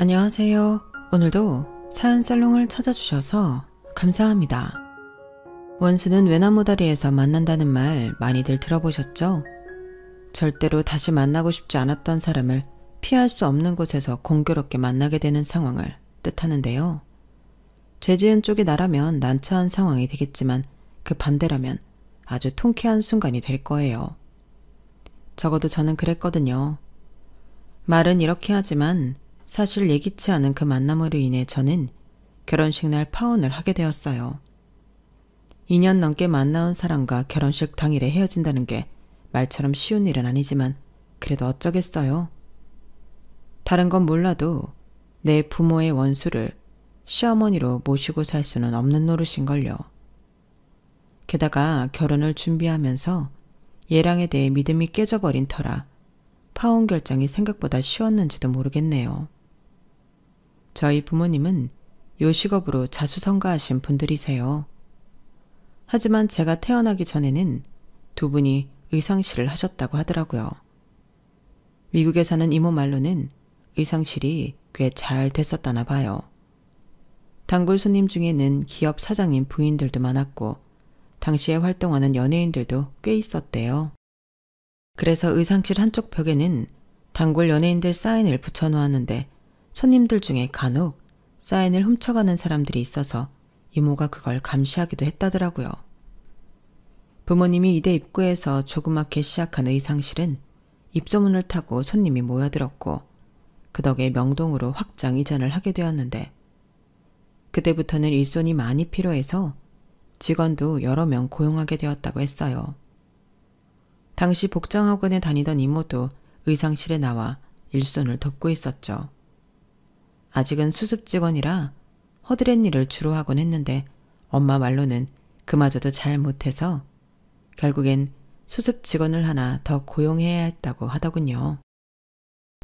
안녕하세요. 오늘도 사연살롱을 찾아주셔서 감사합니다. 원수는 외나무다리에서 만난다는 말 많이들 들어보셨죠? 절대로 다시 만나고 싶지 않았던 사람을 피할 수 없는 곳에서 공교롭게 만나게 되는 상황을 뜻하는데요. 죄지은 쪽이 나라면 난처한 상황이 되겠지만 그 반대라면 아주 통쾌한 순간이 될 거예요. 적어도 저는 그랬거든요. 말은 이렇게 하지만 사실 예기치 않은 그 만남으로 인해 저는 결혼식 날 파혼을 하게 되었어요. 2년 넘게 만나온 사람과 결혼식 당일에 헤어진다는 게 말처럼 쉬운 일은 아니지만 그래도 어쩌겠어요. 다른 건 몰라도 내 부모의 원수를 시어머니로 모시고 살 수는 없는 노릇인걸요. 게다가 결혼을 준비하면서 예랑에 대해 믿음이 깨져버린 터라 파혼 결정이 생각보다 쉬웠는지도 모르겠네요. 저희 부모님은 요식업으로 자수성가하신 분들이세요. 하지만 제가 태어나기 전에는 두 분이 의상실을 하셨다고 하더라고요. 미국에 사는 이모 말로는 의상실이 꽤 잘 됐었다나 봐요. 단골 손님 중에는 기업 사장님 부인들도 많았고 당시에 활동하는 연예인들도 꽤 있었대요. 그래서 의상실 한쪽 벽에는 단골 연예인들 사인을 붙여놓았는데 손님들 중에 간혹 사인을 훔쳐가는 사람들이 있어서 이모가 그걸 감시하기도 했다더라고요. 부모님이 이대 입구에서 조그맣게 시작한 의상실은 입소문을 타고 손님이 모여들었고 그 덕에 명동으로 확장 이전을 하게 되었는데 그때부터는 일손이 많이 필요해서 직원도 여러 명 고용하게 되었다고 했어요. 당시 복장학원에 다니던 이모도 의상실에 나와 일손을 돕고 있었죠. 아직은 수습 직원이라 허드렛 일을 주로 하곤 했는데 엄마 말로는 그마저도 잘 못해서 결국엔 수습 직원을 하나 더 고용해야 했다고 하더군요.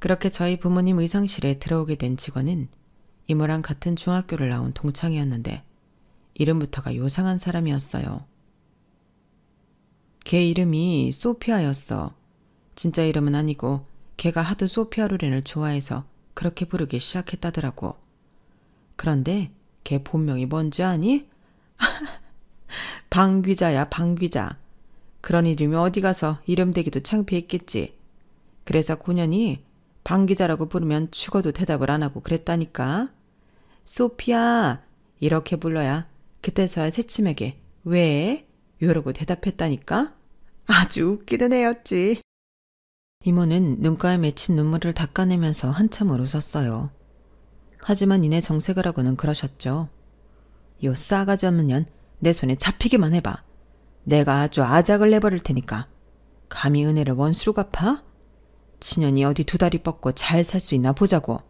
그렇게 저희 부모님 의상실에 들어오게 된 직원은 이모랑 같은 중학교를 나온 동창이었는데 이름부터가 요상한 사람이었어요. 걔 이름이 소피아였어. 진짜 이름은 아니고 걔가 하도 소피아 로렌을 좋아해서 그렇게 부르기 시작했다더라고. 그런데 걔 본명이 뭔지 아니? 방귀자야, 방귀자. 그런 이름이 어디 가서 이름 대기도 창피했겠지. 그래서 고년이 방귀자라고 부르면 죽어도 대답을 안 하고 그랬다니까. 소피아 이렇게 불러야 그때서야 새침하게 왜? 이러고 대답했다니까. 아주 웃기는 애였지. 이모는 눈가에 맺힌 눈물을 닦아내면서 한참을 웃었어요. 하지만 이내 정색을 하고는 그러셨죠. 요 싸가지 없는 년 내 손에 잡히기만 해봐. 내가 아주 아작을 내버릴 테니까. 감히 은혜를 원수로 갚아? 친년이 어디 두 다리 뻗고 잘 살 수 있나 보자고.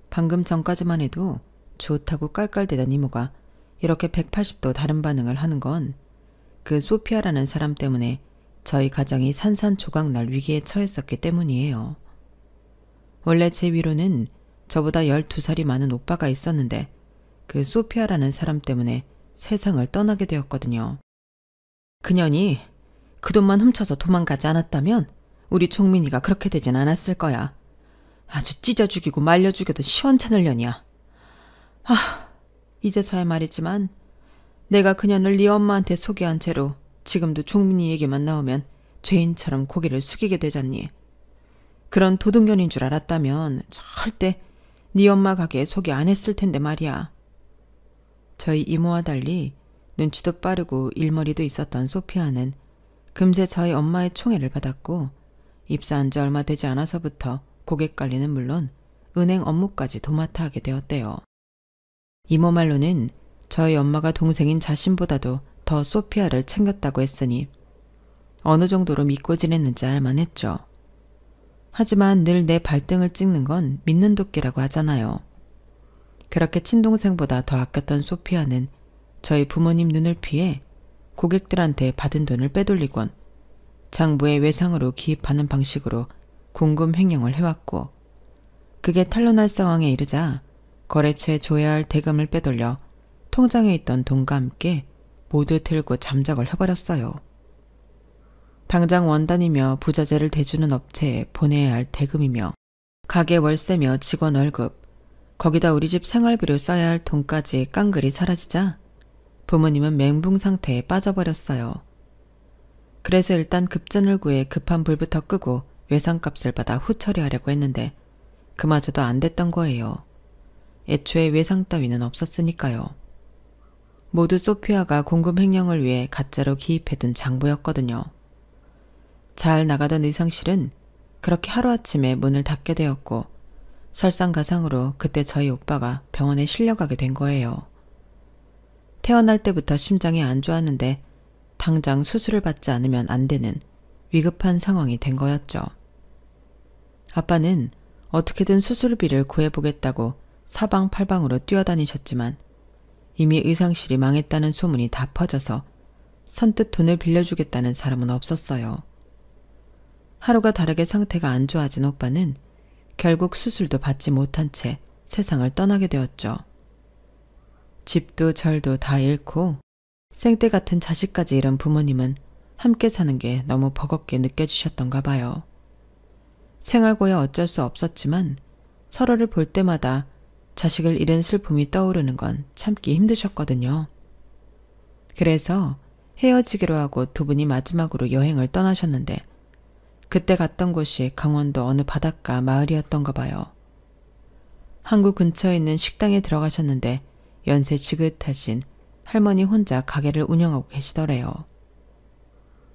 방금 전까지만 해도 좋다고 깔깔대던 이모가 이렇게 180도 다른 반응을 하는 건 그 소피아라는 사람 때문에 저희 가정이 산산조각 날 위기에 처했었기 때문이에요. 원래 제 위로는 저보다 12살이 많은 오빠가 있었는데 그 소피아라는 사람 때문에 세상을 떠나게 되었거든요. 그년이 그 돈만 훔쳐서 도망가지 않았다면 우리 종민이가 그렇게 되진 않았을 거야. 아주 찢어 죽이고 말려 죽여도 시원찮을 년이야. 이제서야 말이지만 내가 그년을 네 엄마한테 소개한 채로 지금도 종민이 얘기만 나오면 죄인처럼 고개를 숙이게 되잖니. 그런 도둑년인 줄 알았다면 절대 네 엄마 가게에 소개 안 했을 텐데 말이야. 저희 이모와 달리 눈치도 빠르고 일머리도 있었던 소피아는 금세 저희 엄마의 총애를 받았고 입사한 지 얼마 되지 않아서부터 고객 관리는 물론 은행 업무까지 도맡아 하게 되었대요. 이모 말로는 저희 엄마가 동생인 자신보다도 더 소피아를 챙겼다고 했으니 어느 정도로 믿고 지냈는지 알만했죠. 하지만 늘 내 발등을 찍는 건 믿는 도끼라고 하잖아요. 그렇게 친동생보다 더 아꼈던 소피아는 저희 부모님 눈을 피해 고객들한테 받은 돈을 빼돌리곤 장부의 외상으로 기입하는 방식으로 공금 횡령을 해왔고 그게 탄로날 상황에 이르자 거래처에 줘야 할 대금을 빼돌려 통장에 있던 돈과 함께 모두 들고 잠적을 해버렸어요. 당장 원단이며 부자재를 대주는 업체에 보내야 할 대금이며 가게 월세며 직원 월급, 거기다 우리 집 생활비로 써야 할 돈까지 깡그리 사라지자 부모님은 멘붕 상태에 빠져버렸어요. 그래서 일단 급전을 구해 급한 불부터 끄고 외상값을 받아 후처리하려고 했는데 그마저도 안 됐던 거예요. 애초에 외상 따위는 없었으니까요. 모두 소피아가 공금 횡령을 위해 가짜로 기입해둔 장부였거든요. 잘 나가던 의상실은 그렇게 하루아침에 문을 닫게 되었고 설상가상으로 그때 저희 오빠가 병원에 실려가게 된 거예요. 태어날 때부터 심장이 안 좋았는데 당장 수술을 받지 않으면 안 되는 위급한 상황이 된 거였죠. 아빠는 어떻게든 수술비를 구해보겠다고 사방팔방으로 뛰어다니셨지만 이미 의상실이 망했다는 소문이 다 퍼져서 선뜻 돈을 빌려주겠다는 사람은 없었어요. 하루가 다르게 상태가 안 좋아진 오빠는 결국 수술도 받지 못한 채 세상을 떠나게 되었죠. 집도 절도 다 잃고 생떼 같은 자식까지 잃은 부모님은 함께 사는 게 너무 버겁게 느껴지셨던가 봐요. 생활고야 어쩔 수 없었지만 서로를 볼 때마다 자식을 잃은 슬픔이 떠오르는 건 참기 힘드셨거든요. 그래서 헤어지기로 하고 두 분이 마지막으로 여행을 떠나셨는데 그때 갔던 곳이 강원도 어느 바닷가 마을이었던가 봐요. 항구 근처에 있는 식당에 들어가셨는데 연세 지긋하신 할머니 혼자 가게를 운영하고 계시더래요.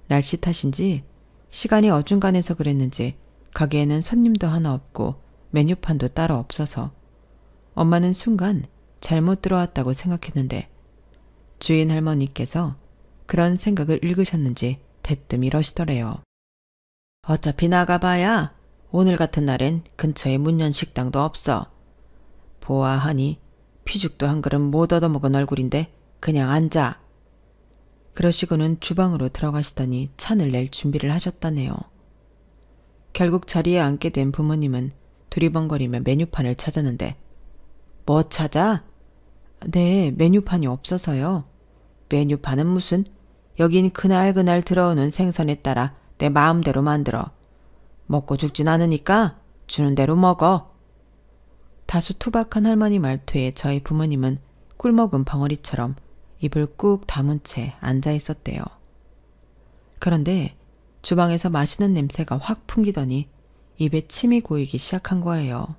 날씨 탓인지 시간이 어중간해서 그랬는지 가게에는 손님도 하나 없고 메뉴판도 따로 없어서 엄마는 순간 잘못 들어왔다고 생각했는데 주인 할머니께서 그런 생각을 읽으셨는지 대뜸 이러시더래요. 어차피 나가봐야 오늘 같은 날엔 근처에 문연 식당도 없어. 보아하니 피죽도 한 그릇 못 얻어먹은 얼굴인데 그냥 앉아. 그러시고는 주방으로 들어가시더니 찬을 낼 준비를 하셨다네요. 결국 자리에 앉게 된 부모님은 두리번거리며 메뉴판을 찾았는데 뭐 찾아? 네, 메뉴판이 없어서요. 메뉴판은 무슨? 여긴 그날 들어오는 생선에 따라 내 마음대로 만들어. 먹고 죽진 않으니까 주는 대로 먹어. 다소 투박한 할머니 말투에 저희 부모님은 꿀먹은 벙어리처럼 입을 꾹 다문 채 앉아 있었대요. 그런데 주방에서 맛있는 냄새가 확 풍기더니 입에 침이 고이기 시작한 거예요.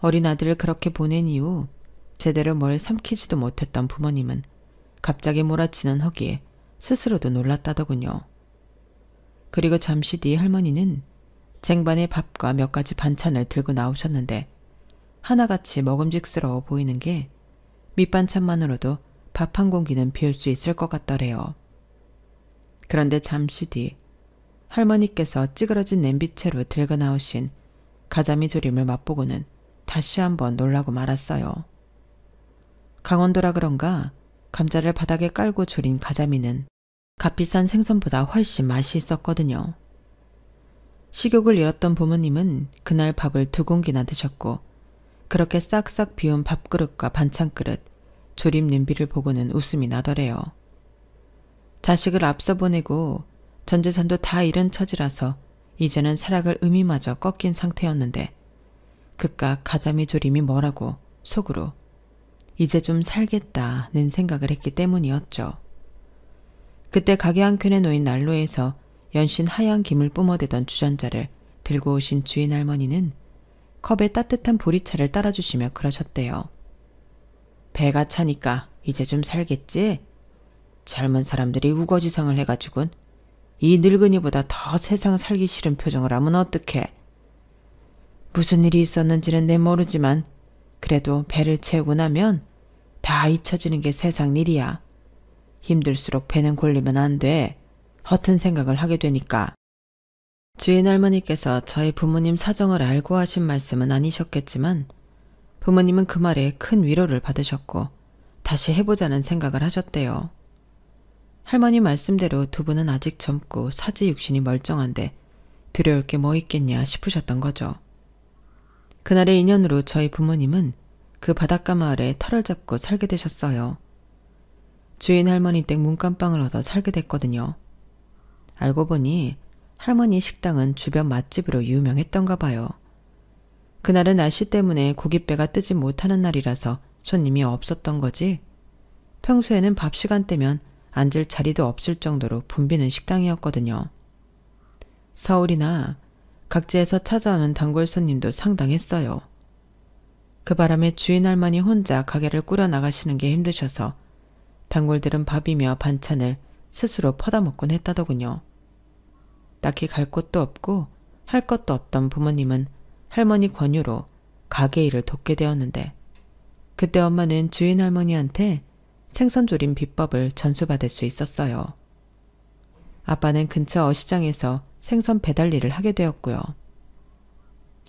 어린 아들을 그렇게 보낸 이후 제대로 뭘 삼키지도 못했던 부모님은 갑자기 몰아치는 허기에 스스로도 놀랐다더군요. 그리고 잠시 뒤 할머니는 쟁반에 밥과 몇 가지 반찬을 들고 나오셨는데 하나같이 먹음직스러워 보이는 게 밑반찬만으로도 밥 한 공기는 비울 수 있을 것 같더래요. 그런데 잠시 뒤 할머니께서 찌그러진 냄비채로 들고 나오신 가자미 조림을 맛보고는 다시 한번 놀라고 말았어요. 강원도라 그런가 감자를 바닥에 깔고 조린 가자미는 값비싼 생선보다 훨씬 맛이 있었거든요. 식욕을 잃었던 부모님은 그날 밥을 2공기나 드셨고 그렇게 싹싹 비운 밥그릇과 반찬그릇, 조림 냄비를 보고는 웃음이 나더래요. 자식을 앞서 보내고 전재산도 다 잃은 처지라서 이제는 살아갈 의미마저 꺾인 상태였는데 그깟 가자미 조림이 뭐라고 속으로 이제 좀 살겠다는 생각을 했기 때문이었죠. 그때 가게 한켠에 놓인 난로에서 연신 하얀 김을 뿜어대던 주전자를 들고 오신 주인 할머니는 컵에 따뜻한 보리차를 따라주시며 그러셨대요. 배가 차니까 이제 좀 살겠지? 젊은 사람들이 우거지상을 해가지고는 이 늙은이보다 더 세상 살기 싫은 표정을 하면 어떡해. 무슨 일이 있었는지는 내 모르지만 그래도 배를 채우고 나면 다 잊혀지는 게 세상 일이야. 힘들수록 배는 골리면 안 돼. 허튼 생각을 하게 되니까. 주인 할머니께서 저희 부모님 사정을 알고 하신 말씀은 아니셨겠지만 부모님은 그 말에 큰 위로를 받으셨고 다시 해보자는 생각을 하셨대요. 할머니 말씀대로 두 분은 아직 젊고 사지 육신이 멀쩡한데 두려울 게 뭐 있겠냐 싶으셨던 거죠. 그날의 인연으로 저희 부모님은 그 바닷가 마을에 터를 잡고 살게 되셨어요. 주인 할머니 댁 문간방을 얻어 살게 됐거든요. 알고 보니 할머니 식당은 주변 맛집으로 유명했던가 봐요. 그날은 날씨 때문에 고깃배가 뜨지 못하는 날이라서 손님이 없었던 거지. 평소에는 밥 시간대면 앉을 자리도 없을 정도로 붐비는 식당이었거든요. 서울이나 각지에서 찾아오는 단골 손님도 상당했어요. 그 바람에 주인 할머니 혼자 가게를 꾸려 나가시는 게 힘드셔서 단골들은 밥이며 반찬을 스스로 퍼다 먹곤 했다더군요. 딱히 갈 곳도 없고 할 것도 없던 부모님은 할머니 권유로 가게 일을 돕게 되었는데, 그때 엄마는 주인 할머니한테 생선조림 비법을 전수받을 수 있었어요. 아빠는 근처 어시장에서 생선 배달 일을 하게 되었고요.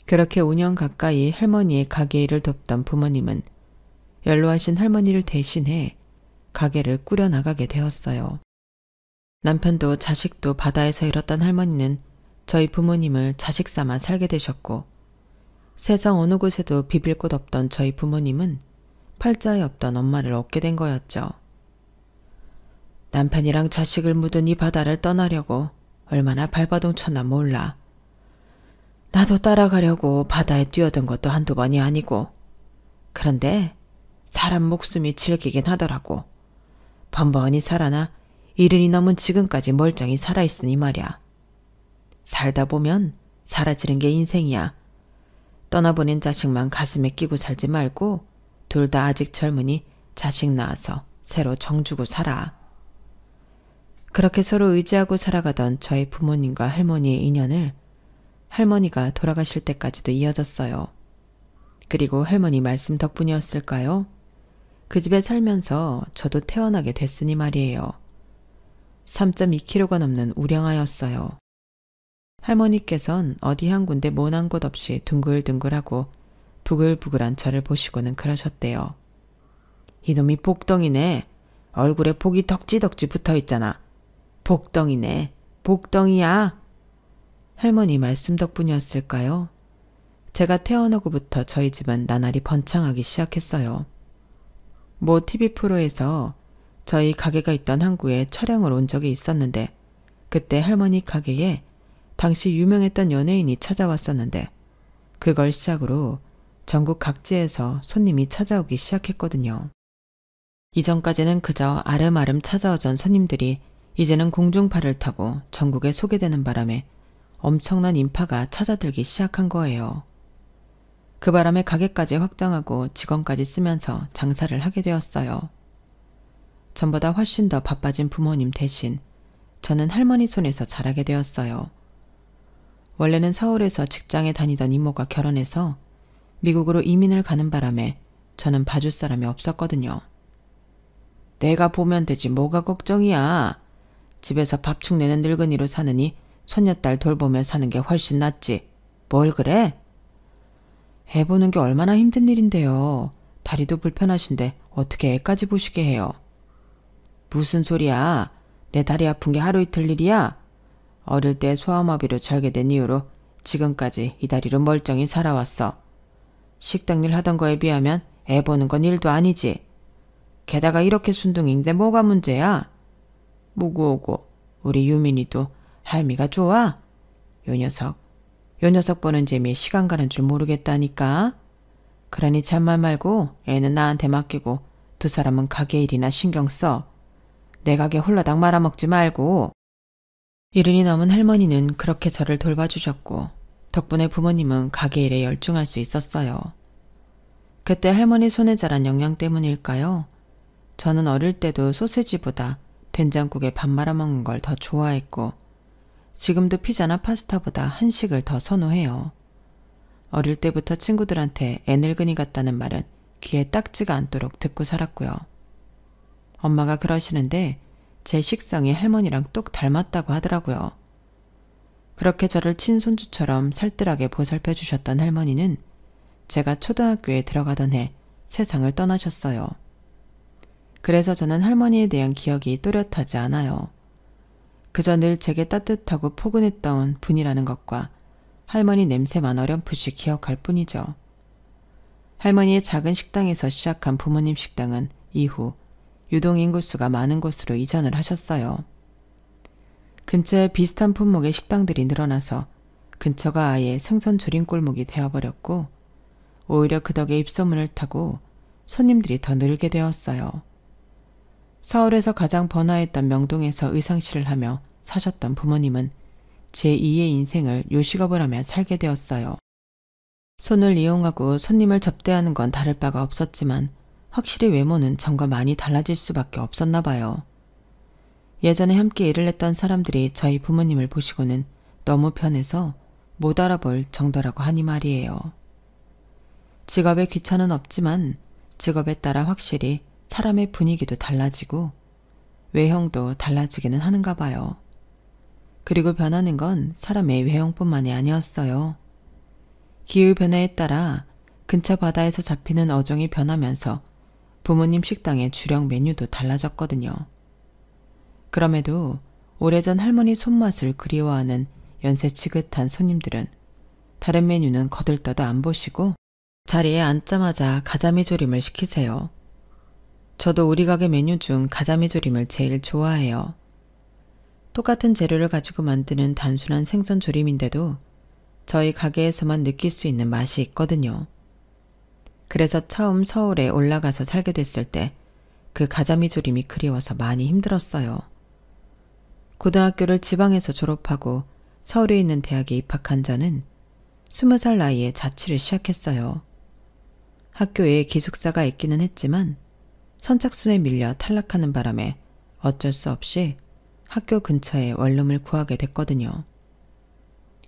그렇게 5년 가까이 할머니의 가게 일을 돕던 부모님은 연로하신 할머니를 대신해 가게를 꾸려나가게 되었어요. 남편도 자식도 바다에서 잃었던 할머니는 저희 부모님을 자식 삼아 살게 되셨고, 세상 어느 곳에도 비빌 곳 없던 저희 부모님은 팔자에 없던 엄마를 얻게 된 거였죠. 남편이랑 자식을 묻은 이 바다를 떠나려고 얼마나 발버둥 쳤나 몰라. 나도 따라가려고 바다에 뛰어든 것도 한두 번이 아니고. 그런데 사람 목숨이 질기긴 하더라고. 번번이 살아나 70이 넘은 지금까지 멀쩡히 살아있으니 말이야. 살다 보면 사라지는 게 인생이야. 떠나보낸 자식만 가슴에 끼고 살지 말고 둘 다 아직 젊으니 자식 낳아서 새로 정주고 살아. 그렇게 서로 의지하고 살아가던 저희 부모님과 할머니의 인연을 할머니가 돌아가실 때까지도 이어졌어요. 그리고 할머니 말씀 덕분이었을까요? 그 집에 살면서 저도 태어나게 됐으니 말이에요. 3.2kg가 넘는 우량아였어요. 할머니께선 어디 한 군데 모난 곳 없이 둥글둥글하고 부글부글한 저를 보시고는 그러셨대요. 이놈이 복덩이네. 얼굴에 복이 덕지덕지 붙어있잖아. 복덩이네. 복덩이야. 할머니 말씀 덕분이었을까요? 제가 태어나고부터 저희 집은 나날이 번창하기 시작했어요. 모 TV 프로에서 저희 가게가 있던 항구에 촬영을 온 적이 있었는데, 그때 할머니 가게에 당시 유명했던 연예인이 찾아왔었는데, 그걸 시작으로 전국 각지에서 손님이 찾아오기 시작했거든요. 이전까지는 그저 아름아름 찾아오던 손님들이 이제는 공중파를 타고 전국에 소개되는 바람에 엄청난 인파가 찾아들기 시작한 거예요. 그 바람에 가게까지 확장하고 직원까지 쓰면서 장사를 하게 되었어요. 전보다 훨씬 더 바빠진 부모님 대신 저는 할머니 손에서 자라게 되었어요. 원래는 서울에서 직장에 다니던 이모가 결혼해서 미국으로 이민을 가는 바람에 저는 봐줄 사람이 없었거든요. 내가 보면 되지 뭐가 걱정이야. 집에서 밥축 내는 늙은이로 사느니 손녀딸 돌보며 사는 게 훨씬 낫지. 뭘 그래? 애 보는 게 얼마나 힘든 일인데요. 다리도 불편하신데 어떻게 애까지 보시게 해요? 무슨 소리야. 내 다리 아픈 게 하루 이틀 일이야. 어릴 때 소아마비로 절개된 이후로 지금까지 이 다리로 멀쩡히 살아왔어. 식당 일 하던 거에 비하면 애 보는 건 일도 아니지. 게다가 이렇게 순둥이인데 뭐가 문제야? 무구오고 우리 유민이도 할미가 좋아? 요 녀석 보는 재미에 시간 가는 줄 모르겠다니까. 그러니 잔말 말고 애는 나한테 맡기고 두 사람은 가게 일이나 신경 써. 내 가게 홀라당 말아먹지 말고. 70이 넘은 할머니는 그렇게 저를 돌봐주셨고 덕분에 부모님은 가게 일에 열중할 수 있었어요. 그때 할머니 손에 자란 영양 때문일까요? 저는 어릴 때도 소세지보다 된장국에 밥 말아먹는 걸 더 좋아했고 지금도 피자나 파스타보다 한식을 더 선호해요. 어릴 때부터 친구들한테 애늙은이 같다는 말은 귀에 딱지가 않도록 듣고 살았고요. 엄마가 그러시는데 제 식성이 할머니랑 똑 닮았다고 하더라고요. 그렇게 저를 친손주처럼 살뜰하게 보살펴 주셨던 할머니는 제가 초등학교에 들어가던 해 세상을 떠나셨어요. 그래서 저는 할머니에 대한 기억이 또렷하지 않아요. 그저 늘 제게 따뜻하고 포근했던 분이라는 것과 할머니 냄새만 어렴풋이 기억할 뿐이죠. 할머니의 작은 식당에서 시작한 부모님 식당은 이후 유동 인구수가 많은 곳으로 이전을 하셨어요. 근처에 비슷한 품목의 식당들이 늘어나서 근처가 아예 생선 조림 골목이 되어버렸고 오히려 그 덕에 입소문을 타고 손님들이 더 늘게 되었어요. 서울에서 가장 번화했던 명동에서 의상실을 하며 사셨던 부모님은 제2의 인생을 요식업을 하며 살게 되었어요. 손을 이용하고 손님을 접대하는 건 다를 바가 없었지만 확실히 외모는 전과 많이 달라질 수밖에 없었나 봐요. 예전에 함께 일을 했던 사람들이 저희 부모님을 보시고는 너무 편해서 못 알아볼 정도라고 하니 말이에요. 직업에 귀천은 없지만 직업에 따라 확실히 사람의 분위기도 달라지고 외형도 달라지기는 하는가 봐요. 그리고 변하는 건 사람의 외형뿐만이 아니었어요. 기후변화에 따라 근처 바다에서 잡히는 어종이 변하면서 부모님 식당의 주력 메뉴도 달라졌거든요. 그럼에도 오래전 할머니 손맛을 그리워하는 연세 지긋한 손님들은 다른 메뉴는 거들떠도 안 보시고 자리에 앉자마자 가자미조림을 시키세요. 저도 우리 가게 메뉴 중 가자미조림을 제일 좋아해요. 똑같은 재료를 가지고 만드는 단순한 생선조림인데도 저희 가게에서만 느낄 수 있는 맛이 있거든요. 그래서 처음 서울에 올라가서 살게 됐을 때 그 가자미조림이 그리워서 많이 힘들었어요. 고등학교를 지방에서 졸업하고 서울에 있는 대학에 입학한 저는 20살 나이에 자취를 시작했어요. 학교에 기숙사가 있기는 했지만 선착순에 밀려 탈락하는 바람에 어쩔 수 없이 학교 근처에 원룸을 구하게 됐거든요.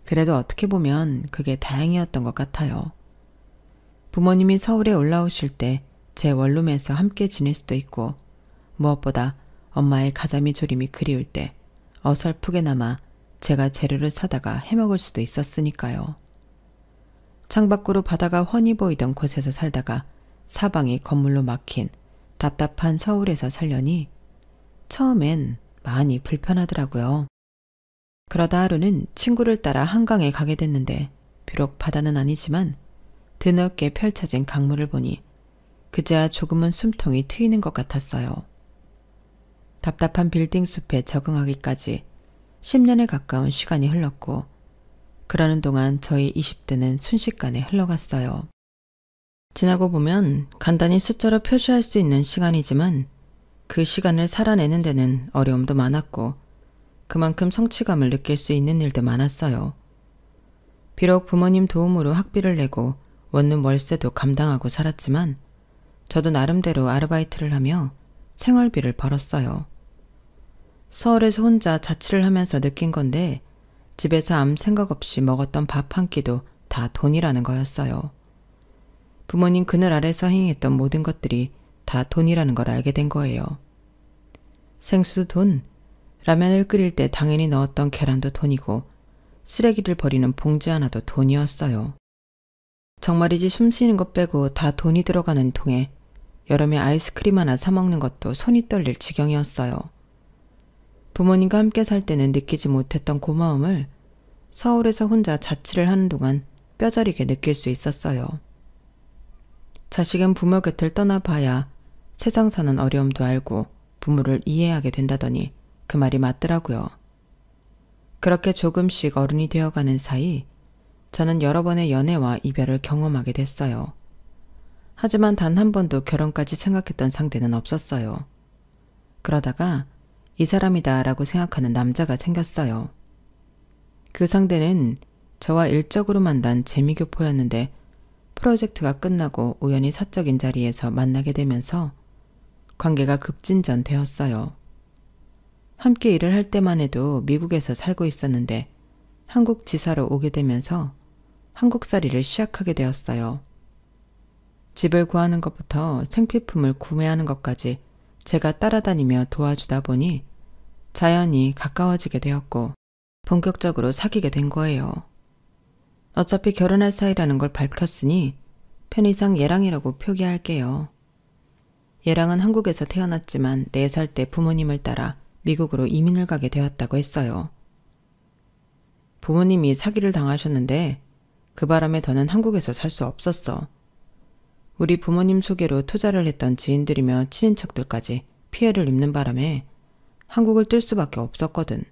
그래도 어떻게 보면 그게 다행이었던 것 같아요. 부모님이 서울에 올라오실 때 제 원룸에서 함께 지낼 수도 있고 무엇보다 엄마의 가자미조림이 그리울 때 어설프게나마 제가 재료를 사다가 해먹을 수도 있었으니까요. 창밖으로 바다가 훤히 보이던 곳에서 살다가 사방이 건물로 막힌 답답한 서울에서 살려니 처음엔 많이 불편하더라고요. 그러다 하루는 친구를 따라 한강에 가게 됐는데 비록 바다는 아니지만 드넓게 펼쳐진 강물을 보니 그제야 조금은 숨통이 트이는 것 같았어요. 답답한 빌딩 숲에 적응하기까지 10년에 가까운 시간이 흘렀고 그러는 동안 저희 20대는 순식간에 흘러갔어요. 지나고 보면 간단히 숫자로 표시할 수 있는 시간이지만 그 시간을 살아내는 데는 어려움도 많았고 그만큼 성취감을 느낄 수 있는 일도 많았어요. 비록 부모님 도움으로 학비를 내고 원룸 월세도 감당하고 살았지만 저도 나름대로 아르바이트를 하며 생활비를 벌었어요. 서울에서 혼자 자취를 하면서 느낀 건데 집에서 아무 생각 없이 먹었던 밥 한 끼도 다 돈이라는 거였어요. 부모님 그늘 아래서 행했던 모든 것들이 다 돈이라는 걸 알게 된 거예요. 생수도 돈, 라면을 끓일 때 당연히 넣었던 계란도 돈이고 쓰레기를 버리는 봉지 하나도 돈이었어요. 정말이지 숨 쉬는 것 빼고 다 돈이 들어가는 통에 여름에 아이스크림 하나 사 먹는 것도 손이 떨릴 지경이었어요. 부모님과 함께 살 때는 느끼지 못했던 고마움을 서울에서 혼자 자취를 하는 동안 뼈저리게 느낄 수 있었어요. 자식은 부모 곁을 떠나봐야 세상 사는 어려움도 알고 부모를 이해하게 된다더니 그 말이 맞더라고요. 그렇게 조금씩 어른이 되어가는 사이 저는 여러 번의 연애와 이별을 경험하게 됐어요. 하지만 단 한 번도 결혼까지 생각했던 상대는 없었어요. 그러다가 이 사람이다 라고 생각하는 남자가 생겼어요. 그 상대는 저와 일적으로 만난 재미교포였는데 프로젝트가 끝나고 우연히 사적인 자리에서 만나게 되면서 관계가 급진전되었어요. 함께 일을 할 때만 해도 미국에서 살고 있었는데 한국 지사로 오게 되면서 한국살이를 시작하게 되었어요. 집을 구하는 것부터 생필품을 구매하는 것까지 제가 따라다니며 도와주다 보니 자연히 가까워지게 되었고 본격적으로 사귀게 된 거예요. 어차피 결혼할 사이라는 걸 밝혔으니 편의상 얘랑이라고 표기할게요. 얘랑은 한국에서 태어났지만 4살 때 부모님을 따라 미국으로 이민을 가게 되었다고 했어요. 부모님이 사기를 당하셨는데 그 바람에 더는 한국에서 살 수 없었어. 우리 부모님 소개로 투자를 했던 지인들이며 친인척들까지 피해를 입는 바람에 한국을 뜰 수밖에 없었거든.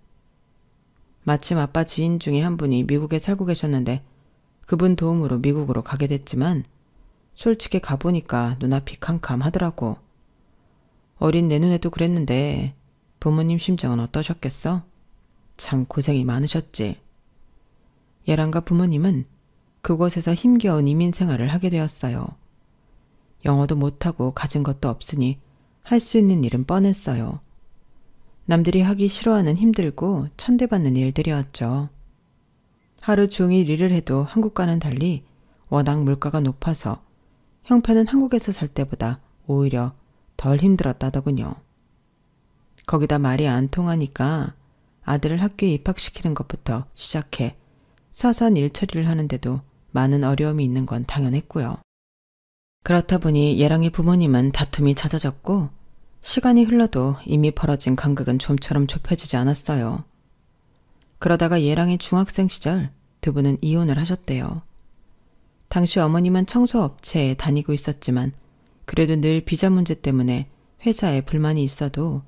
마침 아빠 지인 중에 한 분이 미국에 살고 계셨는데 그분 도움으로 미국으로 가게 됐지만 솔직히 가보니까 눈앞이 캄캄하더라고. 어린 내 눈에도 그랬는데 부모님 심정은 어떠셨겠어? 참 고생이 많으셨지. 예랑과 부모님은 그곳에서 힘겨운 이민 생활을 하게 되었어요. 영어도 못하고 가진 것도 없으니 할 수 있는 일은 뻔했어요. 남들이 하기 싫어하는 힘들고 천대받는 일들이었죠. 하루 종일 일을 해도 한국과는 달리 워낙 물가가 높아서 형편은 한국에서 살 때보다 오히려 덜 힘들었다더군요. 거기다 말이 안 통하니까 아들을 학교에 입학시키는 것부터 시작해 서선 일처리를 하는데도 많은 어려움이 있는 건 당연했고요. 그렇다 보니 예랑의 부모님은 다툼이 잦아졌고 시간이 흘러도 이미 벌어진 간극은 좀처럼 좁혀지지 않았어요. 그러다가 예랑의 중학생 시절 두 분은 이혼을 하셨대요. 당시 어머님은 청소업체에 다니고 있었지만 그래도 늘 비자 문제 때문에 회사에 불만이 있어도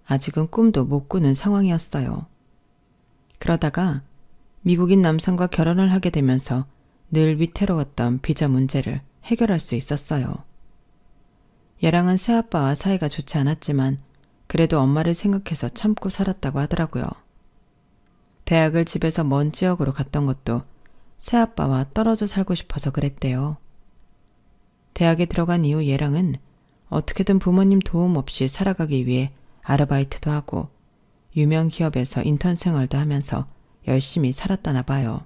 아직은 꿈도 못 꾸는 상황이었어요. 그러다가 미국인 남성과 결혼을 하게 되면서 늘 위태로웠던 비자 문제를 해결할 수 있었어요. 예랑은 새아빠와 사이가 좋지 않았지만 그래도 엄마를 생각해서 참고 살았다고 하더라고요. 대학을 집에서 먼 지역으로 갔던 것도 새아빠와 떨어져 살고 싶어서 그랬대요. 대학에 들어간 이후 예랑은 어떻게든 부모님 도움 없이 살아가기 위해 아르바이트도 하고 유명 기업에서 인턴 생활도 하면서 열심히 살았다나 봐요.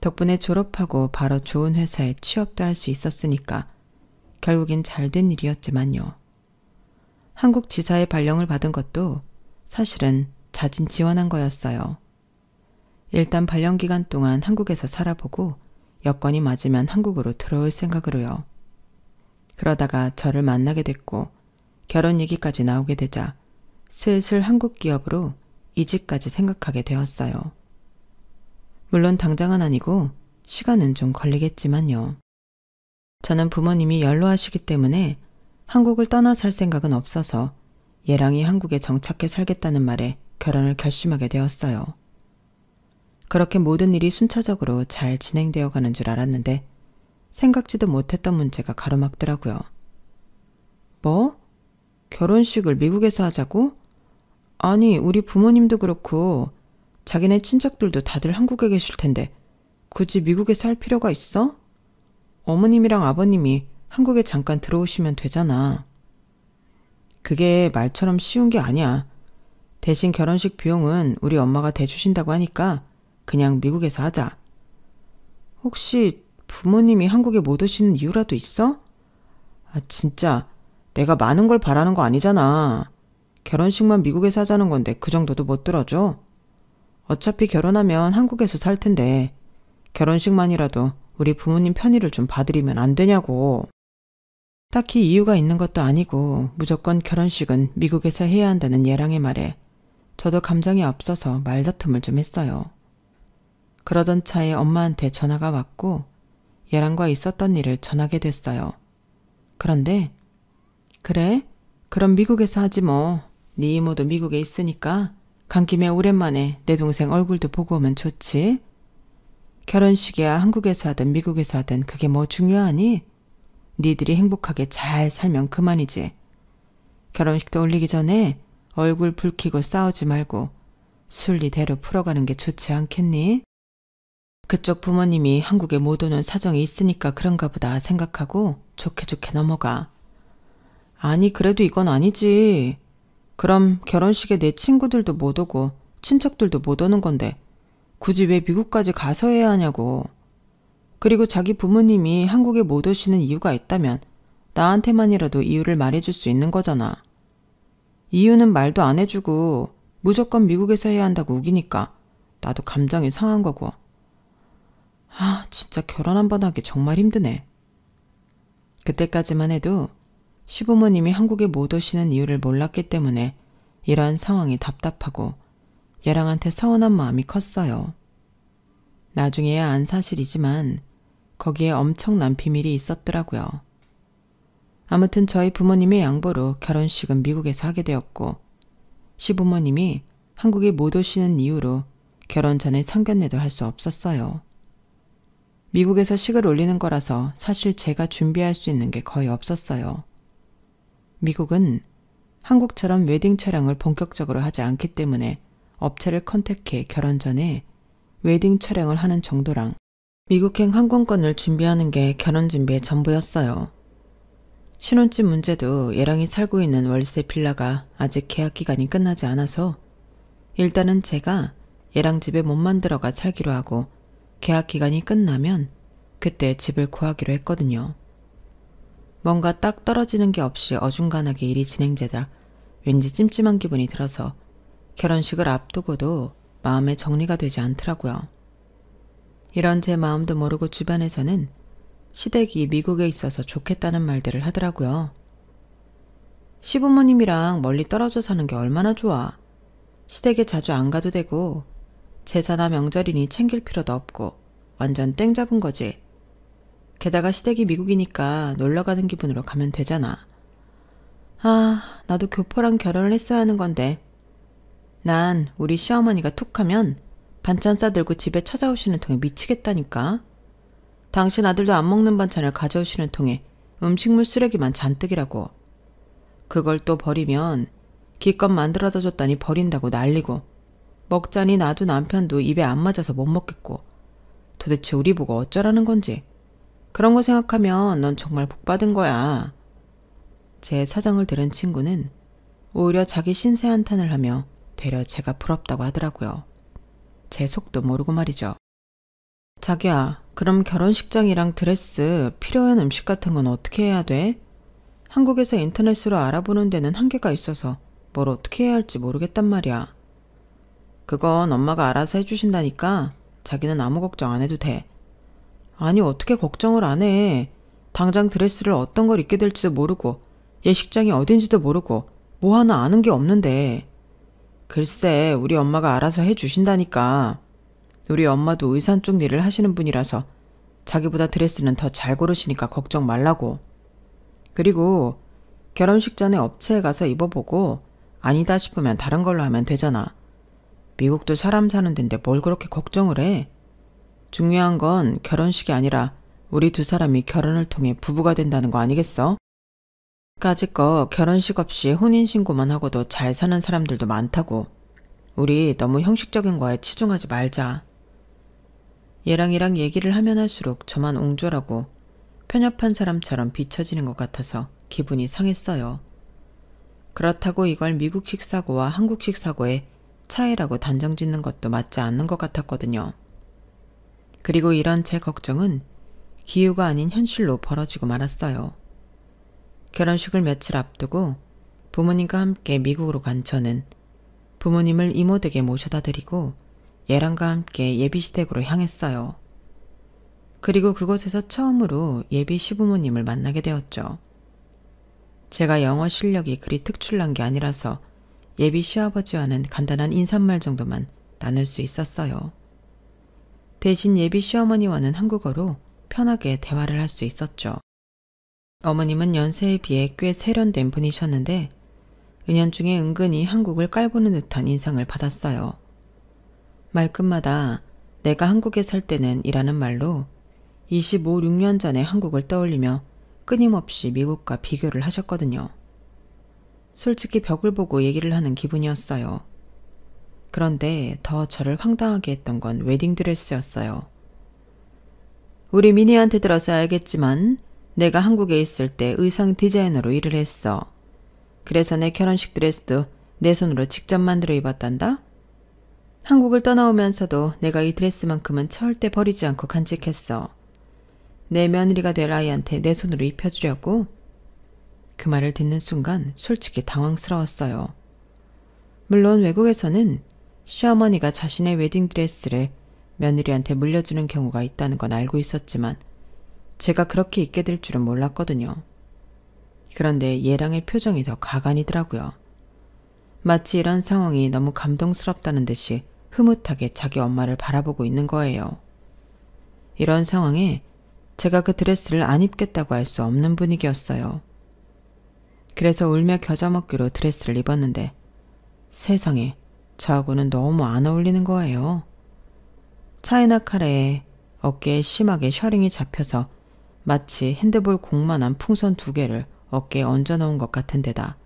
덕분에 졸업하고 바로 좋은 회사에 취업도 할 수 있었으니까 결국엔 잘된 일이었지만요. 한국 지사의 발령을 받은 것도 사실은 자진 지원한 거였어요. 일단 발령 기간 동안 한국에서 살아보고 여건이 맞으면 한국으로 들어올 생각으로요. 그러다가 저를 만나게 됐고 결혼 얘기까지 나오게 되자 슬슬 한국 기업으로 이직까지 생각하게 되었어요. 물론 당장은 아니고 시간은 좀 걸리겠지만요. 저는 부모님이 연로하시기 때문에 한국을 떠나 살 생각은 없어서 예랑이 한국에 정착해 살겠다는 말에 결혼을 결심하게 되었어요. 그렇게 모든 일이 순차적으로 잘 진행되어 가는 줄 알았는데 생각지도 못했던 문제가 가로막더라고요. 뭐? 결혼식을 미국에서 하자고? 아니, 우리 부모님도 그렇고 자기네 친척들도 다들 한국에 계실 텐데 굳이 미국에서 할 필요가 있어? 어머님이랑 아버님이 한국에 잠깐 들어오시면 되잖아. 그게 말처럼 쉬운 게 아니야. 대신 결혼식 비용은 우리 엄마가 대주신다고 하니까 그냥 미국에서 하자. 혹시 부모님이 한국에 못 오시는 이유라도 있어? 아, 진짜 내가 많은 걸 바라는 거 아니잖아. 결혼식만 미국에서 하자는 건데 그 정도도 못 들어줘? 어차피 결혼하면 한국에서 살 텐데 결혼식만이라도 우리 부모님 편의를 좀 봐드리면 안 되냐고. 딱히 이유가 있는 것도 아니고 무조건 결혼식은 미국에서 해야 한다는 예랑의 말에 저도 감정이 앞서서 말다툼을 좀 했어요. 그러던 차에 엄마한테 전화가 왔고 예랑과 있었던 일을 전하게 됐어요. 그런데 그래? 그럼 미국에서 하지 뭐. 네 이모도 미국에 있으니까 간 김에 오랜만에 내 동생 얼굴도 보고 오면 좋지. 결혼식이야 한국에서 하든 미국에서 하든 그게 뭐 중요하니? 니들이 행복하게 잘 살면 그만이지. 결혼식도 올리기 전에 얼굴 붉히고 싸우지 말고 순리대로 풀어가는 게 좋지 않겠니? 그쪽 부모님이 한국에 못 오는 사정이 있으니까 그런가 보다 생각하고 좋게 좋게 넘어가. 아니 그래도 이건 아니지. 그럼 결혼식에 내 친구들도 못 오고 친척들도 못 오는 건데 굳이 왜 미국까지 가서 해야 하냐고. 그리고 자기 부모님이 한국에 못 오시는 이유가 있다면 나한테만이라도 이유를 말해줄 수 있는 거잖아. 이유는 말도 안 해주고 무조건 미국에서 해야 한다고 우기니까 나도 감정이 상한 거고. 아, 진짜 결혼 한 번 하기 정말 힘드네. 그때까지만 해도 시부모님이 한국에 못 오시는 이유를 몰랐기 때문에 이러한 상황이 답답하고 예랑한테 서운한 마음이 컸어요. 나중에야 안 사실이지만 거기에 엄청난 비밀이 있었더라고요. 아무튼 저희 부모님의 양보로 결혼식은 미국에서 하게 되었고 시부모님이 한국에 못 오시는 이유로 결혼 전에 상견례도 할 수 없었어요. 미국에서 식을 올리는 거라서 사실 제가 준비할 수 있는 게 거의 없었어요. 미국은 한국처럼 웨딩 촬영을 본격적으로 하지 않기 때문에 업체를 컨택해 결혼 전에 웨딩 촬영을 하는 정도랑 미국행 항공권을 준비하는 게 결혼 준비의 전부였어요. 신혼집 문제도 얘랑이 살고 있는 월세 빌라가 아직 계약 기간이 끝나지 않아서 일단은 제가 얘랑 집에 몸만 들어가 살기로 하고 계약 기간이 끝나면 그때 집을 구하기로 했거든요. 뭔가 딱 떨어지는 게 없이 어중간하게 일이 진행되다 왠지 찜찜한 기분이 들어서 결혼식을 앞두고도 마음에 정리가 되지 않더라고요. 이런 제 마음도 모르고 주변에서는 시댁이 미국에 있어서 좋겠다는 말들을 하더라고요. 시부모님이랑 멀리 떨어져 사는 게 얼마나 좋아. 시댁에 자주 안 가도 되고 제사나 명절이니 챙길 필요도 없고 완전 땡 잡은 거지. 게다가 시댁이 미국이니까 놀러가는 기분으로 가면 되잖아. 아, 나도 교포랑 결혼을 했어야 하는 건데. 난 우리 시어머니가 툭 하면 반찬 싸들고 집에 찾아오시는 통에 미치겠다니까. 당신 아들도 안 먹는 반찬을 가져오시는 통에 음식물 쓰레기만 잔뜩이라고. 그걸 또 버리면 기껏 만들어다 줬다니 버린다고 난리고. 먹자니 나도 남편도 입에 안 맞아서 못 먹겠고. 도대체 우리 보고 어쩌라는 건지. 그런 거 생각하면 넌 정말 복받은 거야. 제 사정을 들은 친구는 오히려 자기 신세 한탄을 하며 되려 제가 부럽다고 하더라고요. 제 속도 모르고 말이죠. 자기야, 그럼 결혼식장이랑 드레스, 필요한 음식 같은 건 어떻게 해야 돼? 한국에서 인터넷으로 알아보는 데는 한계가 있어서 뭘 어떻게 해야 할지 모르겠단 말이야. 그건 엄마가 알아서 해주신다니까 자기는 아무 걱정 안 해도 돼. 아니, 어떻게 걱정을 안 해. 당장 드레스를 어떤 걸 입게 될지도 모르고 예식장이 어딘지도 모르고 뭐 하나 아는 게 없는데. 글쎄, 우리 엄마가 알아서 해주신다니까. 우리 엄마도 의상 쪽 일을 하시는 분이라서 자기보다 드레스는 더 잘 고르시니까 걱정 말라고. 그리고 결혼식 전에 업체에 가서 입어보고 아니다 싶으면 다른 걸로 하면 되잖아. 미국도 사람 사는 데인데 뭘 그렇게 걱정을 해. 중요한 건 결혼식이 아니라 우리 두 사람이 결혼을 통해 부부가 된다는 거 아니겠어? 까짓거 결혼식 없이 혼인신고만 하고도 잘 사는 사람들도 많다고. 우리 너무 형식적인 거에 치중하지 말자. 얘랑이랑 얘기를 하면 할수록 저만 옹졸하고 편협한 사람처럼 비춰지는 것 같아서 기분이 상했어요. 그렇다고 이걸 미국식 사고와 한국식 사고의 차이라고 단정 짓는 것도 맞지 않는 것 같았거든요. 그리고 이런 제 걱정은 기우가 아닌 현실로 벌어지고 말았어요. 결혼식을 며칠 앞두고 부모님과 함께 미국으로 간 저는 부모님을 이모댁에 모셔다 드리고 얘랑과 함께 예비시댁으로 향했어요. 그리고 그곳에서 처음으로 예비 시부모님을 만나게 되었죠. 제가 영어 실력이 그리 특출난 게 아니라서 예비 시아버지와는 간단한 인사말 정도만 나눌 수 있었어요. 대신 예비 시어머니와는 한국어로 편하게 대화를 할 수 있었죠. 어머님은 연세에 비해 꽤 세련된 분이셨는데 은연중에 은근히 한국을 깔보는 듯한 인상을 받았어요. 말끝마다 내가 한국에 살 때는 이라는 말로 25, 6년 전의 한국을 떠올리며 끊임없이 미국과 비교를 하셨거든요. 솔직히 벽을 보고 얘기를 하는 기분이었어요. 그런데 더 저를 황당하게 했던 건 웨딩드레스였어요. 우리 미니한테 들어서 알겠지만 내가 한국에 있을 때 의상 디자이너로 일을 했어. 그래서 내 결혼식 드레스도 내 손으로 직접 만들어 입었단다. 한국을 떠나오면서도 내가 이 드레스만큼은 절대 버리지 않고 간직했어. 내 며느리가 될 아이한테 내 손으로 입혀주려고. 그 말을 듣는 순간 솔직히 당황스러웠어요. 물론 외국에서는 시어머니가 자신의 웨딩드레스를 며느리한테 물려주는 경우가 있다는 건 알고 있었지만 제가 그렇게 입게 될 줄은 몰랐거든요. 그런데 얘랑의 표정이 더 가관이더라고요. 마치 이런 상황이 너무 감동스럽다는 듯이 흐뭇하게 자기 엄마를 바라보고 있는 거예요. 이런 상황에 제가 그 드레스를 안 입겠다고 할 수 없는 분위기였어요. 그래서 울며 겨자 먹기로 드레스를 입었는데 세상에 저하고는 너무 안 어울리는 거예요. 차이나 카레에 어깨에 심하게 셔링이 잡혀서 마치 핸드볼 공만한 풍선 2개를 어깨에 얹어 놓은 것 같은 데다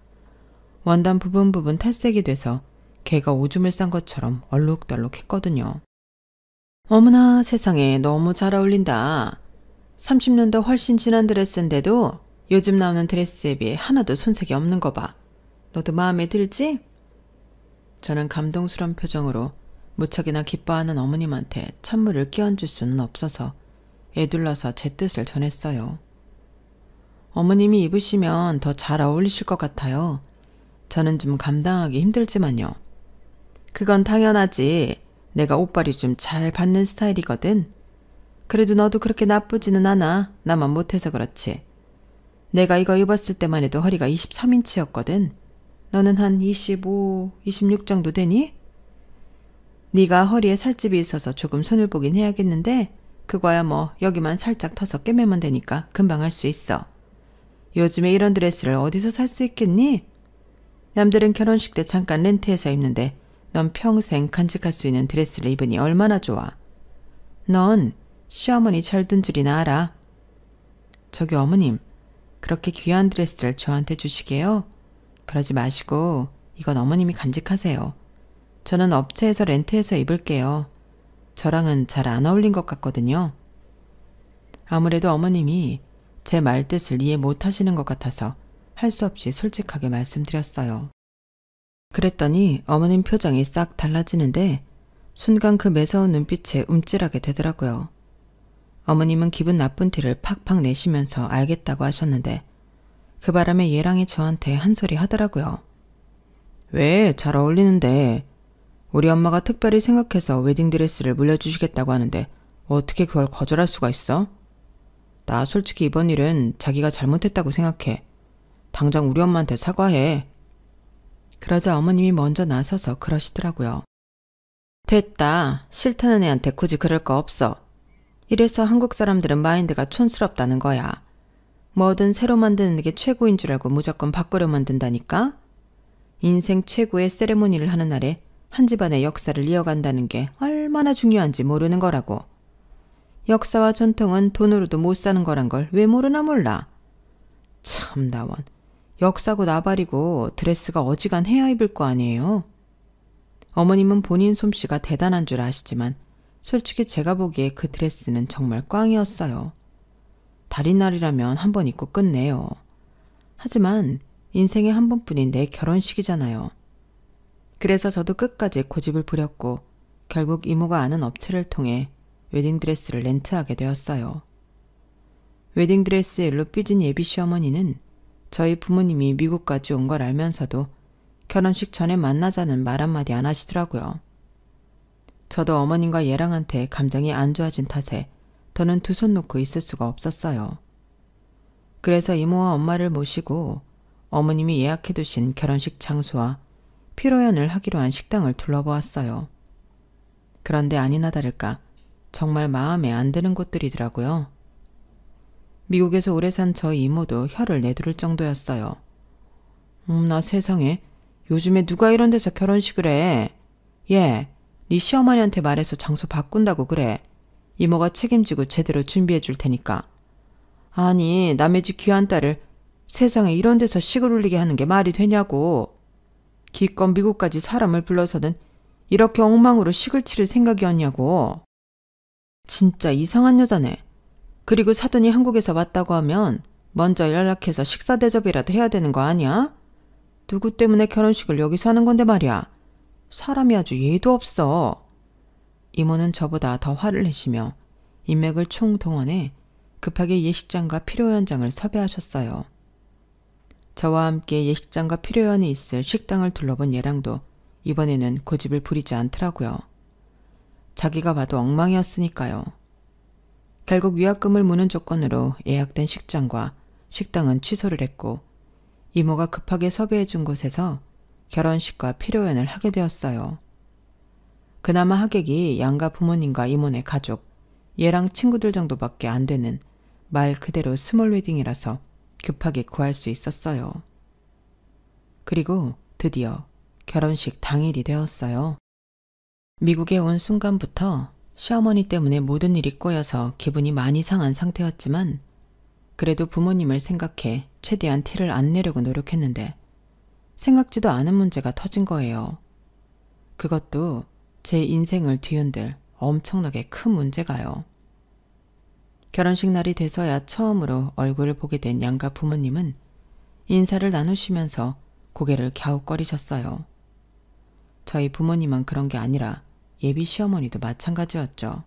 원단 부분 탈색이 돼서 개가 오줌을 싼 것처럼 얼룩덜룩했거든요. 어머나 세상에, 너무 잘 어울린다. 30년도 훨씬 지난 드레스인데도 요즘 나오는 드레스에 비해 하나도 손색이 없는 거 봐. 너도 마음에 들지? 저는 감동스러운 표정으로 무척이나 기뻐하는 어머님한테 찬물을 끼얹을 수는 없어서 애둘러서 제 뜻을 전했어요. 어머님이 입으시면 더 잘 어울리실 것 같아요. 저는 좀 감당하기 힘들지만요. 그건 당연하지. 내가 옷발이 좀 잘 받는 스타일이거든. 그래도 너도 그렇게 나쁘지는 않아. 나만 못해서 그렇지. 내가 이거 입었을 때만 해도 허리가 23인치였거든. 너는 한 25, 26 정도 되니? 네가 허리에 살집이 있어서 조금 손을 보긴 해야겠는데 그거야 뭐 여기만 살짝 터서 꿰매면 되니까 금방 할 수 있어. 요즘에 이런 드레스를 어디서 살 수 있겠니? 남들은 결혼식 때 잠깐 렌트해서 입는데 넌 평생 간직할 수 있는 드레스를 입으니 얼마나 좋아. 넌 시어머니 철든 줄이나 알아. 저기 어머님, 그렇게 귀한 드레스를 저한테 주시게요? 그러지 마시고 이건 어머님이 간직하세요. 저는 업체에서 렌트해서 입을게요. 저랑은 잘 안 어울린 것 같거든요. 아무래도 어머님이 제 말뜻을 이해 못하시는 것 같아서 할 수 없이 솔직하게 말씀드렸어요. 그랬더니 어머님 표정이 싹 달라지는데 순간 그 매서운 눈빛에 움찔하게 되더라고요. 어머님은 기분 나쁜 티를 팍팍 내시면서 알겠다고 하셨는데 그 바람에 예랑이 저한테 한 소리 하더라고요. 왜? 잘 어울리는데. 우리 엄마가 특별히 생각해서 웨딩드레스를 물려주시겠다고 하는데 어떻게 그걸 거절할 수가 있어? 나 솔직히 이번 일은 자기가 잘못했다고 생각해. 당장 우리 엄마한테 사과해. 그러자 어머님이 먼저 나서서 그러시더라고요. 됐다. 싫다는 애한테 굳이 그럴 거 없어. 이래서 한국 사람들은 마인드가 촌스럽다는 거야. 뭐든 새로 만드는 게 최고인 줄 알고 무조건 바꾸려 만든다니까? 인생 최고의 세레모니를 하는 날에 한 집안의 역사를 이어간다는 게 얼마나 중요한지 모르는 거라고. 역사와 전통은 돈으로도 못 사는 거란 걸 왜 모르나 몰라. 참 나원. 역사고 나발이고 드레스가 어지간해야 입을 거 아니에요. 어머님은 본인 솜씨가 대단한 줄 아시지만 솔직히 제가 보기에 그 드레스는 정말 꽝이었어요. 달인날이라면 한 번 입고 끝내요. 하지만 인생에 한 번뿐인 내 결혼식이잖아요. 그래서 저도 끝까지 고집을 부렸고 결국 이모가 아는 업체를 통해 웨딩드레스를 렌트하게 되었어요. 웨딩드레스의 일로 삐진 예비 시어머니는 저희 부모님이 미국까지 온 걸 알면서도 결혼식 전에 만나자는 말 한마디 안 하시더라고요. 저도 어머님과 예랑한테 감정이 안 좋아진 탓에 더는 두 손 놓고 있을 수가 없었어요. 그래서 이모와 엄마를 모시고 어머님이 예약해두신 결혼식 장소와 피로연을 하기로 한 식당을 둘러보았어요. 그런데 아니나 다를까 정말 마음에 안 드는 곳들이더라고요. 미국에서 오래 산 저희 이모도 혀를 내두를 정도였어요. 나 세상에, 요즘에 누가 이런 데서 결혼식을 해. 얘, 네 시어머니한테 말해서 장소 바꾼다고 그래. 이모가 책임지고 제대로 준비해 줄 테니까. 아니, 남의 집 귀한 딸을 세상에 이런 데서 식을 울리게 하는 게 말이 되냐고. 기껏 미국까지 사람을 불러서는 이렇게 엉망으로 식을 치를 생각이었냐고. 진짜 이상한 여자네. 그리고 사돈이 한국에서 왔다고 하면 먼저 연락해서 식사 대접이라도 해야 되는 거 아니야? 누구 때문에 결혼식을 여기서 하는 건데 말이야. 사람이 아주 예의도 없어. 이모는 저보다 더 화를 내시며 인맥을 총동원해 급하게 예식장과 피로연장을 섭외하셨어요. 저와 함께 예식장과 피로연이 있을 식당을 둘러본 예랑도 이번에는 고집을 부리지 않더라고요. 자기가 봐도 엉망이었으니까요. 결국 위약금을 무는 조건으로 예약된 식장과 식당은 취소를 했고 이모가 급하게 섭외해 준 곳에서 결혼식과 피로연을 하게 되었어요. 그나마 하객이 양가 부모님과 이모네 가족, 얘랑 친구들 정도밖에 안 되는 말 그대로 스몰 웨딩이라서 급하게 구할 수 있었어요. 그리고 드디어 결혼식 당일이 되었어요. 미국에 온 순간부터 시어머니 때문에 모든 일이 꼬여서 기분이 많이 상한 상태였지만 그래도 부모님을 생각해 최대한 티를 안 내려고 노력했는데 생각지도 않은 문제가 터진 거예요. 그것도 제 인생을 뒤흔들 엄청나게 큰 문제가요. 결혼식 날이 돼서야 처음으로 얼굴을 보게 된 양가 부모님은 인사를 나누시면서 고개를 갸웃거리셨어요. 저희 부모님은 그런 게 아니라 예비 시어머니도 마찬가지였죠.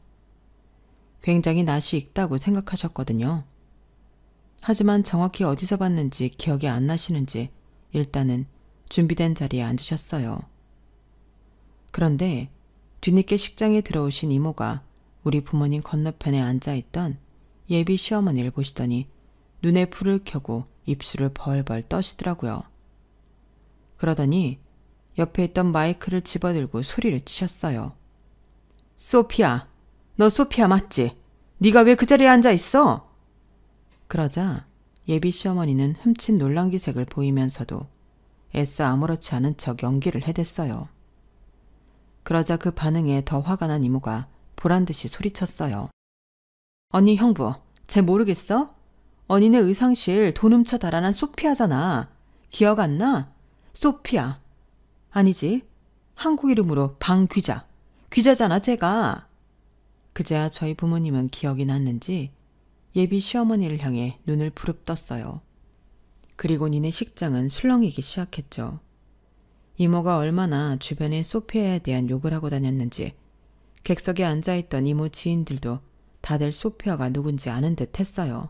굉장히 낯이 익다고 생각하셨거든요. 하지만 정확히 어디서 봤는지 기억이 안 나시는지 일단은 준비된 자리에 앉으셨어요. 그런데 뒤늦게 식장에 들어오신 이모가 우리 부모님 건너편에 앉아있던 예비 시어머니를 보시더니 눈에 불을 켜고 입술을 벌벌 떠시더라고요. 그러더니 옆에 있던 마이크를 집어들고 소리를 치셨어요. 소피야, 너 소피야 맞지? 네가 왜 그 자리에 앉아있어? 그러자 예비 시어머니는 흠칫 놀란 기색을 보이면서도 애써 아무렇지 않은 척 연기를 해댔어요. 그러자 그 반응에 더 화가 난 이모가 보란듯이 소리쳤어요. 언니 형부, 쟤 모르겠어? 언니네 의상실 돈 훔쳐 달아난 소피아잖아. 기억 안 나? 소피아. 아니지. 한국 이름으로 방귀자. 귀자잖아 쟤가. 그제야 저희 부모님은 기억이 났는지 예비 시어머니를 향해 눈을 부릅떴어요. 그리고 니네 식장은 술렁이기 시작했죠. 이모가 얼마나 주변에 소피아에 대한 욕을 하고 다녔는지 객석에 앉아있던 이모 지인들도 다들 소피아가 누군지 아는 듯 했어요.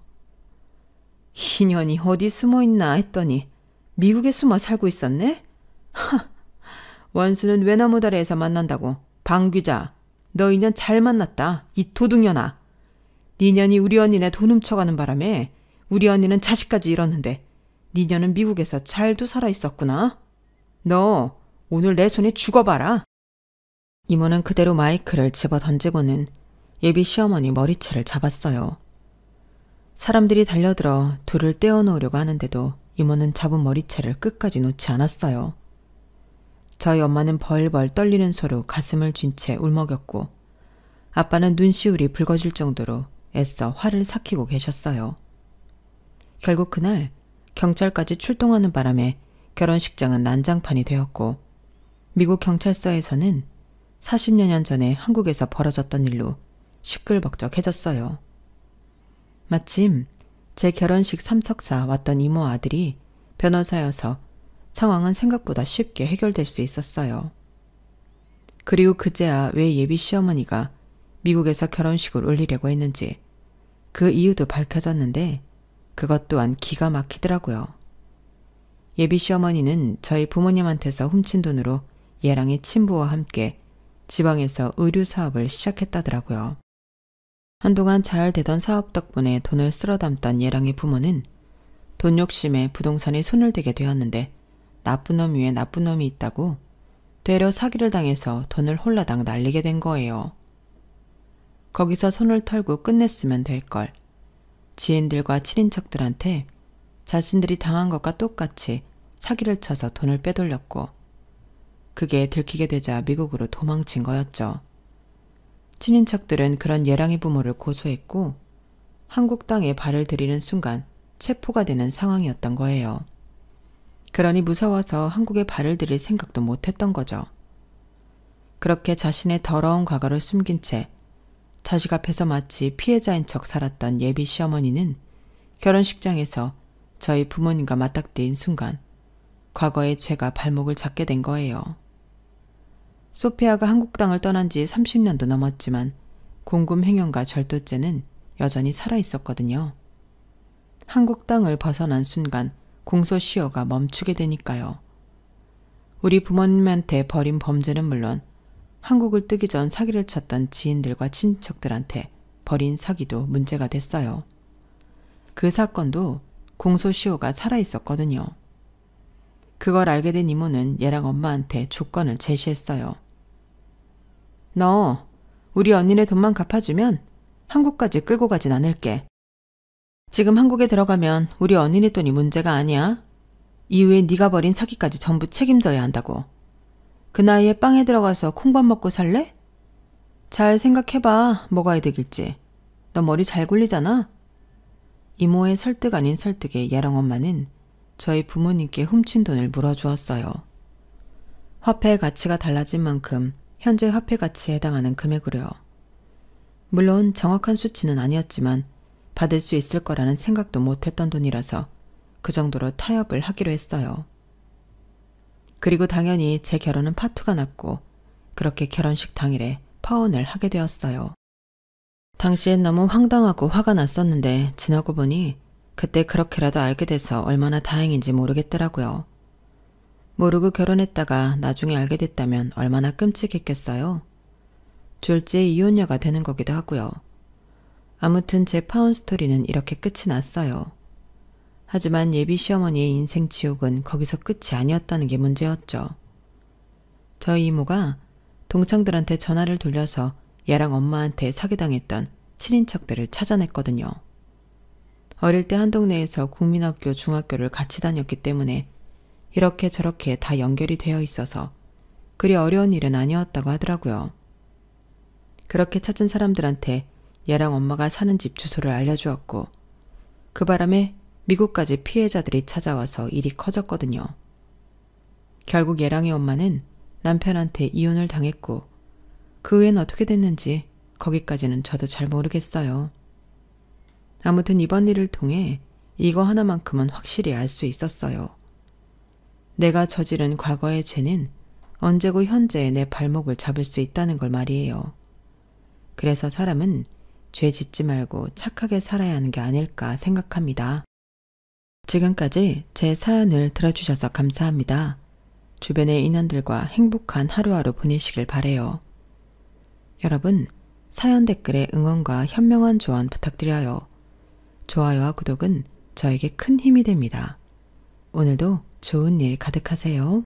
이년이 어디 숨어있나 했더니 미국에 숨어 살고 있었네? 하! 원수는 외나무 다리에서 만난다고. 방귀자, 너 이년 잘 만났다. 이 도둑년아. 니년이 우리 언니네 돈 훔쳐가는 바람에 우리 언니는 자식까지 잃었는데 니년은 미국에서 잘도 살아있었구나. 너 오늘 내 손에 죽어봐라. 이모는 그대로 마이크를 집어 던지고는 예비 시어머니 머리채를 잡았어요. 사람들이 달려들어 둘을 떼어놓으려고 하는데도 이모는 잡은 머리채를 끝까지 놓지 않았어요. 저희 엄마는 벌벌 떨리는 소로 가슴을 쥔 채 울먹였고 아빠는 눈시울이 붉어질 정도로 애써 화를 삭히고 계셨어요. 결국 그날 경찰까지 출동하는 바람에 결혼식장은 난장판이 되었고 미국 경찰서에서는 40여 년 전에 한국에서 벌어졌던 일로 시끌벅적해졌어요. 마침 제 결혼식 참석사 왔던 이모 아들이 변호사여서 상황은 생각보다 쉽게 해결될 수 있었어요. 그리고 그제야 왜 예비 시어머니가 미국에서 결혼식을 올리려고 했는지 그 이유도 밝혀졌는데 그것 또한 기가 막히더라고요. 예비 시어머니는 저희 부모님한테서 훔친 돈으로 예랑의 친부와 함께 지방에서 의류 사업을 시작했다더라고요. 한동안 잘 되던 사업 덕분에 돈을 쓸어 담던 예랑의 부모는 돈 욕심에 부동산에 손을 대게 되었는데 나쁜 놈 위에 나쁜 놈이 있다고 되려 사기를 당해서 돈을 홀라당 날리게 된 거예요. 거기서 손을 털고 끝냈으면 될 걸. 지인들과 친인척들한테 자신들이 당한 것과 똑같이 사기를 쳐서 돈을 빼돌렸고 그게 들키게 되자 미국으로 도망친 거였죠. 친인척들은 그런 예랑의 부모를 고소했고 한국 땅에 발을 들이는 순간 체포가 되는 상황이었던 거예요. 그러니 무서워서 한국에 발을 들일 생각도 못했던 거죠. 그렇게 자신의 더러운 과거를 숨긴 채 자식 앞에서 마치 피해자인 척 살았던 예비 시어머니는 결혼식장에서 저희 부모님과 맞닥뜨린 순간 과거의 죄가 발목을 잡게 된 거예요. 소피아가 한국 땅을 떠난 지 30년도 넘었지만 공금횡령과 절도죄는 여전히 살아있었거든요. 한국 땅을 벗어난 순간 공소시효가 멈추게 되니까요. 우리 부모님한테 벌인 범죄는 물론 한국을 뜨기 전 사기를 쳤던 지인들과 친척들한테 벌인 사기도 문제가 됐어요. 그 사건도 공소시효가 살아있었거든요. 그걸 알게 된 이모는 얘랑 엄마한테 조건을 제시했어요. 너 우리 언니네 돈만 갚아주면 한국까지 끌고 가진 않을게. 지금 한국에 들어가면 우리 언니네 돈이 문제가 아니야. 이후에 네가 벌인 사기까지 전부 책임져야 한다고. 그 나이에 빵에 들어가서 콩밥 먹고 살래? 잘 생각해봐. 뭐가 이득일지. 너 머리 잘 굴리잖아? 이모의 설득 아닌 설득에 예랑 엄마는 저희 부모님께 훔친 돈을 물어주었어요. 화폐의 가치가 달라진 만큼 현재 화폐 가치에 해당하는 금액으로요. 물론 정확한 수치는 아니었지만 받을 수 있을 거라는 생각도 못했던 돈이라서 그 정도로 타협을 하기로 했어요. 그리고 당연히 제 결혼은 파투가 났고 그렇게 결혼식 당일에 파혼을 하게 되었어요. 당시엔 너무 황당하고 화가 났었는데 지나고 보니 그때 그렇게라도 알게 돼서 얼마나 다행인지 모르겠더라고요. 모르고 결혼했다가 나중에 알게 됐다면 얼마나 끔찍했겠어요. 졸지에 이혼녀가 되는 거기도 하고요. 아무튼 제 파혼 스토리는 이렇게 끝이 났어요. 하지만 예비 시어머니의 인생 지옥은 거기서 끝이 아니었다는 게 문제였죠. 저희 이모가 동창들한테 전화를 돌려서 얘랑 엄마한테 사기당했던 친인척들을 찾아냈거든요. 어릴 때 한 동네에서 국민학교, 중학교를 같이 다녔기 때문에 이렇게 저렇게 다 연결이 되어 있어서 그리 어려운 일은 아니었다고 하더라고요. 그렇게 찾은 사람들한테 얘랑 엄마가 사는 집 주소를 알려주었고 그 바람에 미국까지 피해자들이 찾아와서 일이 커졌거든요. 결국 얘랑의 엄마는 남편한테 이혼을 당했고 그 후엔 어떻게 됐는지 거기까지는 저도 잘 모르겠어요. 아무튼 이번 일을 통해 이거 하나만큼은 확실히 알 수 있었어요. 내가 저지른 과거의 죄는 언제고 현재의 내 발목을 잡을 수 있다는 걸 말이에요. 그래서 사람은 죄 짓지 말고 착하게 살아야 하는 게 아닐까 생각합니다. 지금까지 제 사연을 들어주셔서 감사합니다. 주변의 인연들과 행복한 하루하루 보내시길 바래요. 여러분, 사연 댓글에 응원과 현명한 조언 부탁드려요. 좋아요와 구독은 저에게 큰 힘이 됩니다. 오늘도 좋은 일 가득하세요.